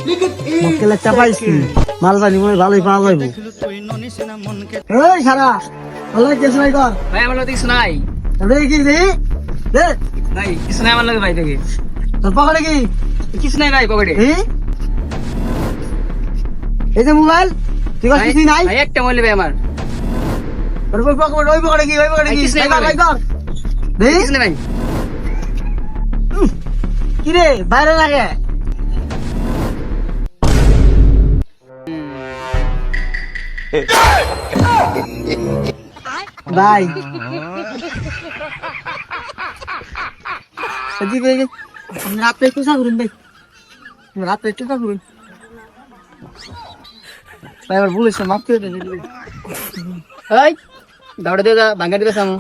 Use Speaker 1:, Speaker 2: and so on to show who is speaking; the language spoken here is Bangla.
Speaker 1: মক্কেলে চাপাইছি মাল জানি মনে হয় ভালোই পাওয়া যাইব। এই সারা ভালো কিছু নাই কর
Speaker 2: ভাই আমার লগে কিছু নাই
Speaker 1: দেখি কি দে দে
Speaker 2: ভাই কিছু নাই আমার লগে ভাই দেখি
Speaker 1: তোর পকেটে কি
Speaker 2: কিছু নাই ভাই পকেটে
Speaker 1: এই যে মোবাইল ঠিক আছে কিছু নাই
Speaker 2: ভাই একটা মোবাইল ভাই আমার
Speaker 1: তোর পকেটে ওই পকেটে কি
Speaker 2: কিছু নাই ভাই।
Speaker 1: ভাই কর দেখি
Speaker 2: কিছু নাই ভাই
Speaker 1: কি রে বাইরে লাগে ভাই রাত্রে একটু চা করুন ভাই রাত্রে একটু চা করুন ভাই আবার বলেছে মাফ করে দেন
Speaker 2: এই দাউড়ে দে ভাঙা দিবে সামু